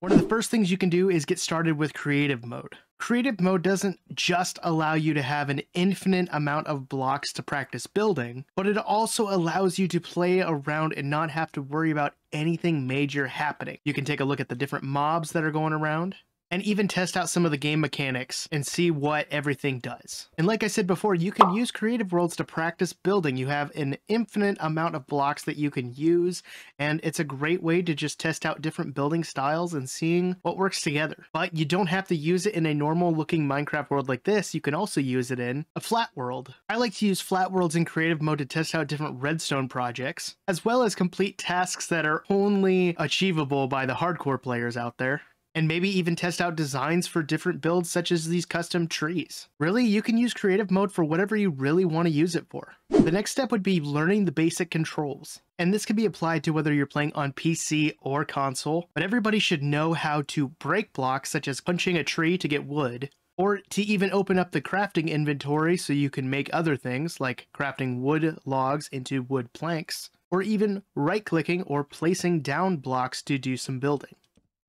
One of the first things you can do is get started with creative mode. Creative mode doesn't just allow you to have an infinite amount of blocks to practice building, but it also allows you to play around and not have to worry about anything major happening. You can take a look at the different mobs that are going around, and even test out some of the game mechanics and see what everything does. And like I said before, you can use creative worlds to practice building. You have an infinite amount of blocks that you can use, and it's a great way to just test out different building styles and seeing what works together. But you don't have to use it in a normal looking Minecraft world like this. You can also use it in a flat world. I like to use flat worlds in creative mode to test out different redstone projects, as well as complete tasks that are only achievable by the hardcore players out there. And maybe even test out designs for different builds such as these custom trees. Really, you can use creative mode for whatever you really want to use it for. The next step would be learning the basic controls. And this can be applied to whether you're playing on PC or console, but everybody should know how to break blocks such as punching a tree to get wood, or to even open up the crafting inventory so you can make other things like crafting wood logs into wood planks, or even right-clicking or placing down blocks to do some building.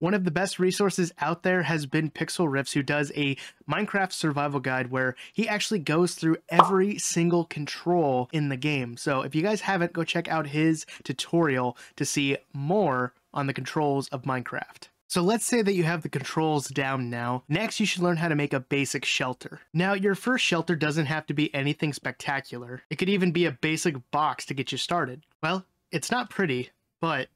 One of the best resources out there has been Pixel Riffs, who does a Minecraft survival guide where he actually goes through every single control in the game. So if you guys haven't, go check out his tutorial to see more on the controls of Minecraft. So let's say that you have the controls down now. Next, you should learn how to make a basic shelter. Now, your first shelter doesn't have to be anything spectacular. It could even be a basic box to get you started. Well, it's not pretty, but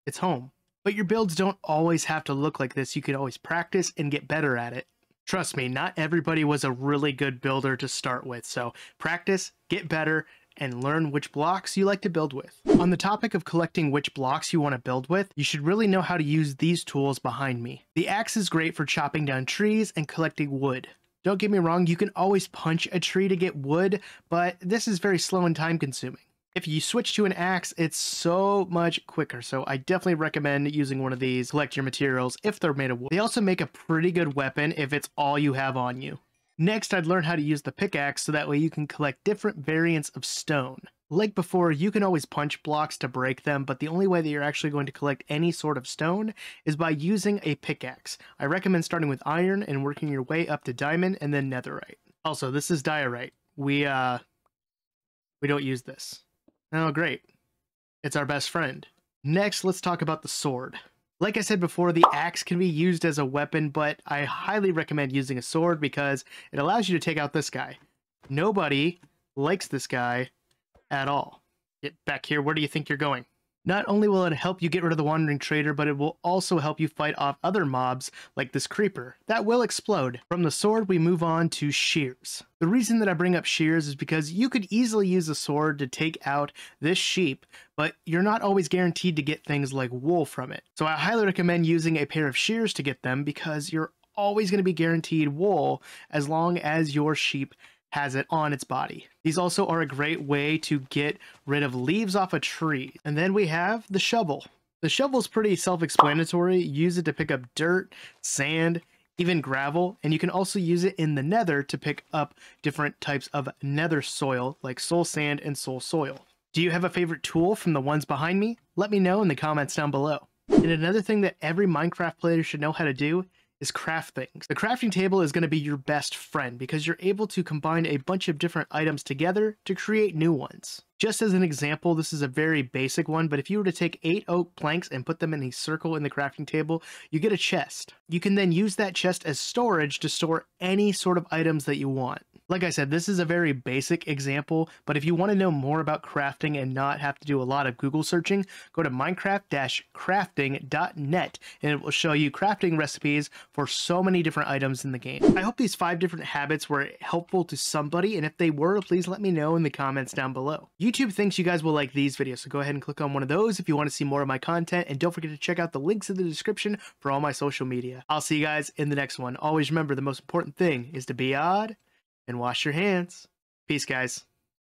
it's home. But your builds don't always have to look like this. You can always practice and get better at it. Trust me, not everybody was a really good builder to start with, so practice, get better, and learn which blocks you like to build with. On the topic of collecting which blocks you want to build with, you should really know how to use these tools behind me. The axe is great for chopping down trees and collecting wood. Don't get me wrong, you can always punch a tree to get wood, but this is very slow and time consuming. If you switch to an axe, it's so much quicker, so I definitely recommend using one of these to collect your materials if they're made of wood. They also make a pretty good weapon if it's all you have on you. Next, I'd learn how to use the pickaxe so that way you can collect different variants of stone. Like before, you can always punch blocks to break them, but the only way that you're actually going to collect any sort of stone is by using a pickaxe. I recommend starting with iron and working your way up to diamond and then netherite. Also, this is diorite. We don't use this. Oh, great. It's our best friend. Next, let's talk about the sword. Like I said before, the axe can be used as a weapon, but I highly recommend using a sword because it allows you to take out this guy. Nobody likes this guy at all. Get back here. Where do you think you're going? Not only will it help you get rid of the wandering trader, but it will also help you fight off other mobs like this creeper. That will explode. From the sword, we move on to shears. The reason that I bring up shears is because you could easily use a sword to take out this sheep, but you're not always guaranteed to get things like wool from it. So I highly recommend using a pair of shears to get them because you're always going to be guaranteed wool as long as your sheep has it on its body. These also are a great way to get rid of leaves off a tree. And then we have the shovel. The shovel is pretty self-explanatory. Use it to pick up dirt, sand, even gravel, and you can also use it in the nether to pick up different types of nether soil like soul sand and soul soil. Do you have a favorite tool from the ones behind me? Let me know in the comments down below. And another thing that every Minecraft player should know how to do is craft things. The crafting table is going to be your best friend because you're able to combine a bunch of different items together to create new ones. Just as an example, this is a very basic one, but if you were to take 8 oak planks and put them in a circle in the crafting table, you get a chest. You can then use that chest as storage to store any sort of items that you want. Like I said, this is a very basic example, but if you want to know more about crafting and not have to do a lot of Google searching, go to minecraft-crafting.net and it will show you crafting recipes for so many different items in the game. I hope these 5 different habits were helpful to somebody, and if they were, please let me know in the comments down below. YouTube thinks you guys will like these videos, so go ahead and click on one of those if you want to see more of my content, and don't forget to check out the links in the description for all my social media. I'll see you guys in the next one. Always remember, the most important thing is to be odd and wash your hands. Peace, guys.